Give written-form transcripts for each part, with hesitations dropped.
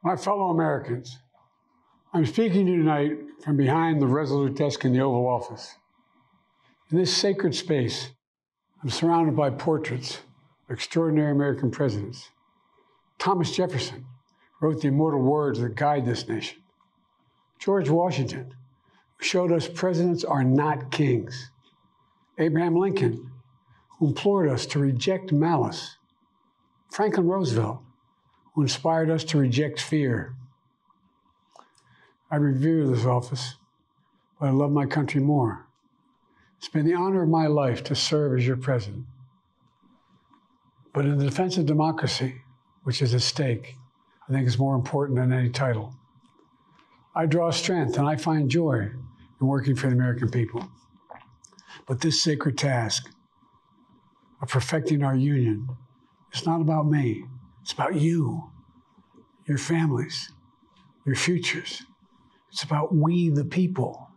My fellow Americans, I'm speaking to you tonight from behind the resolute desk in the Oval Office. In this sacred space, I'm surrounded by portraits of extraordinary American presidents. Thomas Jefferson wrote the immortal words that guide this nation. George Washington, who showed us presidents are not kings. Abraham Lincoln, who implored us to reject malice. Franklin Roosevelt, who inspired us to reject fear. I revere this office, but I love my country more. It's been the honor of my life to serve as your president. But in the defense of democracy, which is at stake, I think is more important than any title. I draw strength and I find joy in working for the American people. But this sacred task of perfecting our union is not about me. It's about you, your families, your futures. It's about we, the people.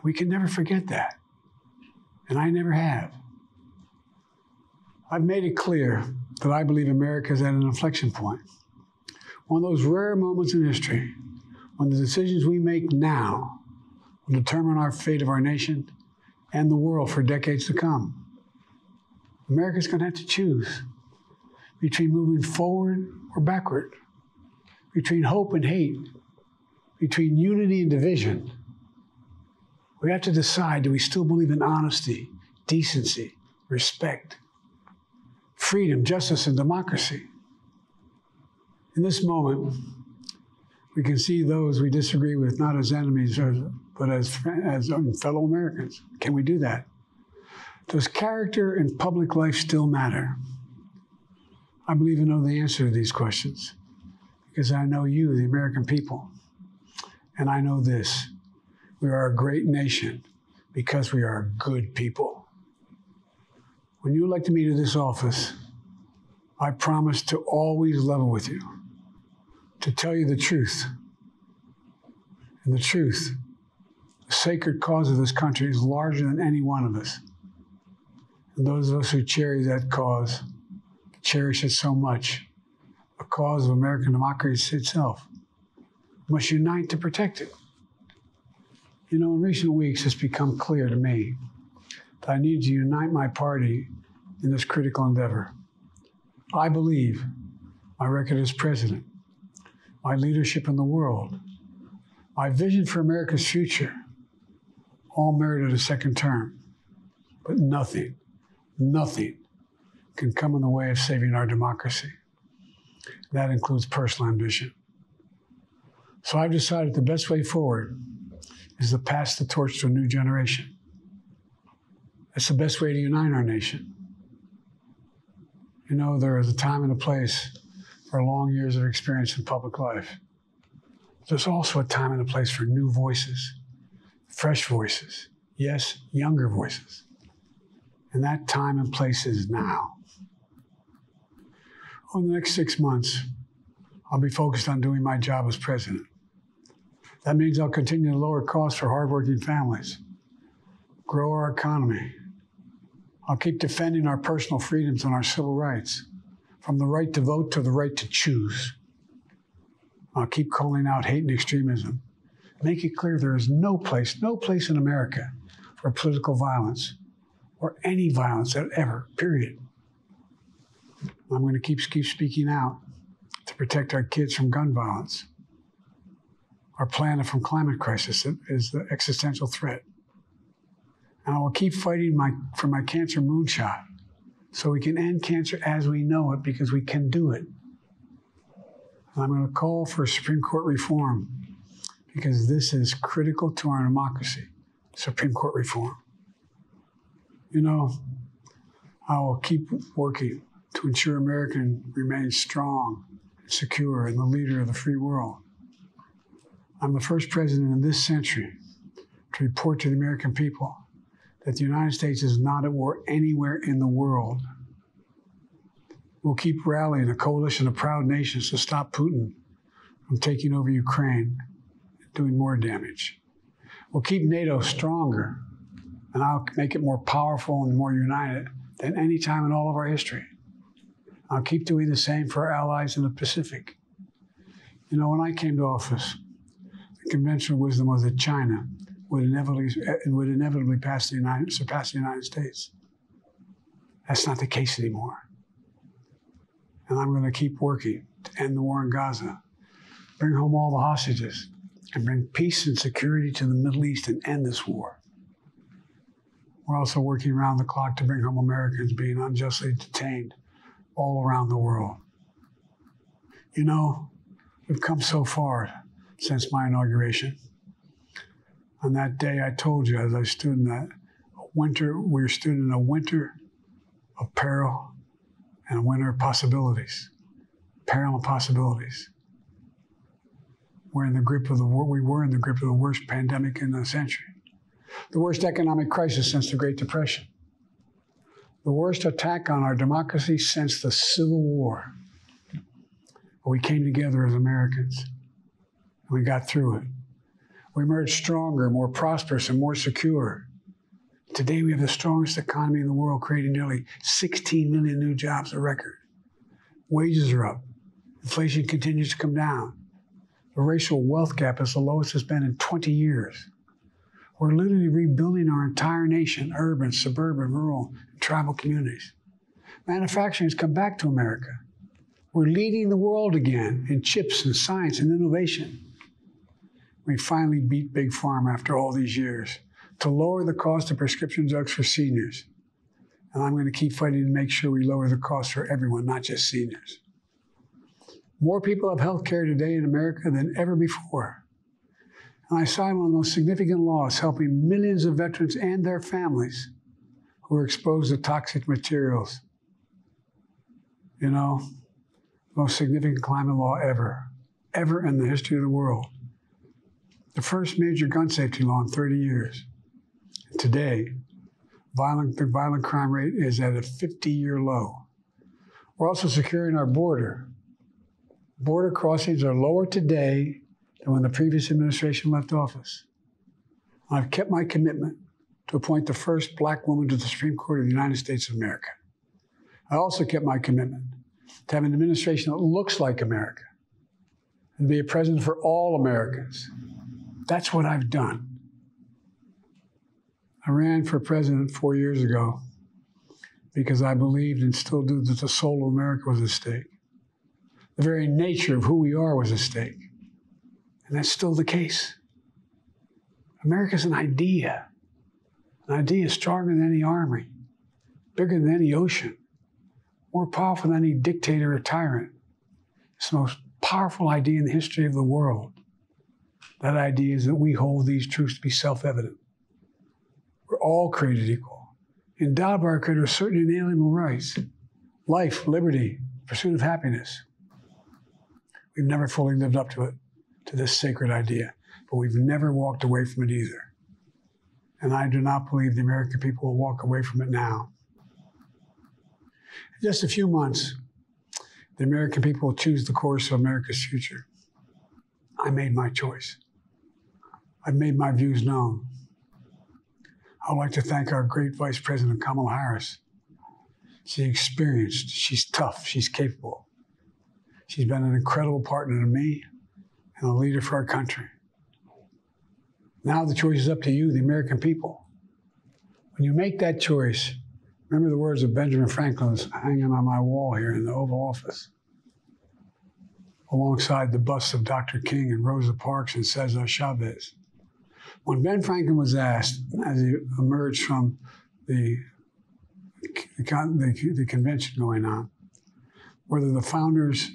We can never forget that. And I never have. I've made it clear that I believe America is at an inflection point. One of those rare moments in history when the decisions we make now will determine our fate of our nation and the world for decades to come. America's going to have to choose between moving forward or backward, between hope and hate, between unity and division. We have to decide, do we still believe in honesty, decency, respect, freedom, justice, and democracy? In this moment, we can see those we disagree with not as enemies, but as fellow Americans. Can we do that? Does character in public life still matter? I believe I know the answer to these questions because I know you, the American people. And I know this, we are a great nation because we are good people. When you elected me to this office, I promised to always level with you, to tell you the truth. And the truth, the sacred cause of this country is larger than any one of us. And those of us who cherish that cause, cherish it so much, the cause of American democracy itself, must unite to protect it. You know, in recent weeks, it's become clear to me that I need to unite my party in this critical endeavor. I believe my record as president, my leadership in the world, my vision for America's future, all merited a second term. But nothing can come in the way of saving our democracy. That includes personal ambition. So I've decided the best way forward is to pass the torch to a new generation. That's the best way to unite our nation. You know, there is a time and a place for long years of experience in public life. There's also a time and a place for new voices, fresh voices, yes, younger voices. And that time and place is now. Over the next 6 months, I'll be focused on doing my job as president. That means I'll continue to lower costs for hardworking families, grow our economy. I'll keep defending our personal freedoms and our civil rights, from the right to vote to the right to choose. I'll keep calling out hate and extremism. Make it clear there is no place in America for political violence or any violence ever, period. I'm going to keep speaking out to protect our kids from gun violence. Our planet from climate crisis is the existential threat. And I will keep fighting for my cancer moonshot so we can end cancer as we know it because we can do it. And I'm going to call for Supreme Court reform because this is critical to our democracy, Supreme Court reform. You know, I will keep working to ensure America remains strong, secure, and the leader of the free world. I'm the first president in this century to report to the American people that the United States is not at war anywhere in the world. We'll keep rallying a coalition of proud nations to stop Putin from taking over Ukraine and doing more damage. We'll keep NATO stronger, and I'll make it more powerful and more united than any time in all of our history. I'll keep doing the same for our allies in the Pacific. You know, when I came to office, the conventional wisdom was that China would inevitably surpass the United States. That's not the case anymore. And I'm going to keep working to end the war in Gaza, bring home all the hostages, and bring peace and security to the Middle East and end this war. We're also working around the clock to bring home Americans being unjustly detained all around the world. You know, we've come so far since my inauguration. On that day, I told you, as I stood in that winter, we stood in a winter of peril and a winter of possibilities. Peril and possibilities. We were in the grip of the worst pandemic in the century, the worst economic crisis since the Great Depression, the worst attack on our democracy since the Civil War. But we came together as Americans, and we got through it. We emerged stronger, more prosperous, and more secure. Today, we have the strongest economy in the world, creating nearly 16 million new jobs, a record. Wages are up. Inflation continues to come down. The racial wealth gap is the lowest it's been in 20 years. We're literally rebuilding our entire nation, urban, suburban, rural, and tribal communities. Manufacturing has come back to America. We're leading the world again in chips and science and innovation. We finally beat Big Pharma after all these years to lower the cost of prescription drugs for seniors. And I'm going to keep fighting to make sure we lower the cost for everyone, not just seniors. More people have health care today in America than ever before. And I signed one of the most significant laws helping millions of veterans and their families who are exposed to toxic materials. You know, most significant climate law ever in the history of the world. The first major gun safety law in 30 years. And today, the violent crime rate is at a 50-year low. We're also securing our border. Border crossings are lower today than when the previous administration left office. I've kept my commitment to appoint the first Black woman to the Supreme Court of the United States of America. I also kept my commitment to have an administration that looks like America and be a president for all Americans. That's what I've done. I ran for president 4 years ago because I believed and still do that the soul of America was at stake. The very nature of who we are was at stake. And that's still the case. America's an idea. An idea stronger than any army, bigger than any ocean, more powerful than any dictator or tyrant. It's the most powerful idea in the history of the world. That idea is that we hold these truths to be self-evident. We're all created equal, endowed by our Creator with certain inalienable rights: life, liberty, pursuit of happiness. We've never fully lived up to it, to this sacred idea, but we've never walked away from it either. And I do not believe the American people will walk away from it now. In just a few months, the American people will choose the course of America's future. I made my choice. I've made my views known. I would like to thank our great Vice President, Kamala Harris. She's experienced, she's tough, she's capable. She's been an incredible partner to me and a leader for our country. Now the choice is up to you, the American people. When you make that choice, remember the words of Benjamin Franklin hanging on my wall here in the Oval Office, alongside the busts of Dr. King and Rosa Parks and Cesar Chavez. When Ben Franklin was asked, as he emerged from the convention going on, whether the founders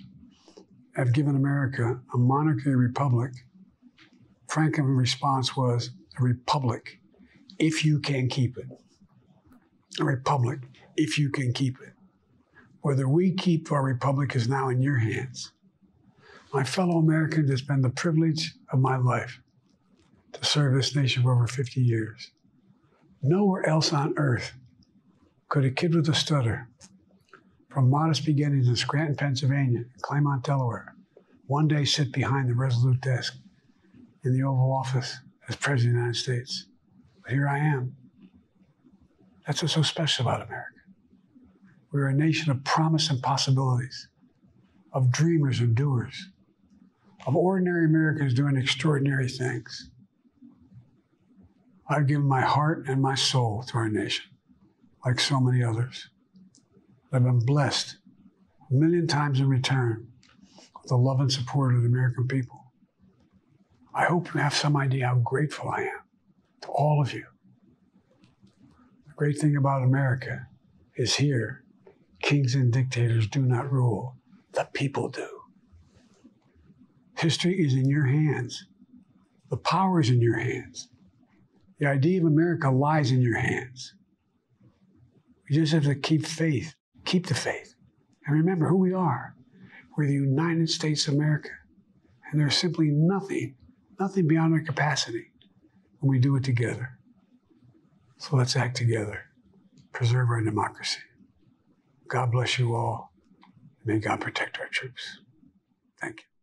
have given America a monarchy or republic, Franklin's response was, a republic, if you can keep it. A republic, if you can keep it. Whether we keep our republic is now in your hands. My fellow Americans, it's been the privilege of my life to serve this nation for over 50 years. Nowhere else on earth could a kid with a stutter, from modest beginnings in Scranton, Pennsylvania, and Claymont, Delaware, one day sit behind the resolute desk in the Oval Office as President of the United States. But here I am. That's what's so special about America. We're a nation of promise and possibilities, of dreamers and doers, of ordinary Americans doing extraordinary things. I've given my heart and my soul to our nation, like so many others. I've been blessed a million times in return with the love and support of the American people. I hope you have some idea how grateful I am to all of you. The great thing about America is here, kings and dictators do not rule, the people do. History is in your hands. The power is in your hands. The idea of America lies in your hands. We just have to keep faith, keep the faith, and remember who we are. We're the United States of America, and there's simply nothing beyond our capacity when we do it together. So let's act together, preserve our democracy. God bless you all. May God protect our troops. Thank you.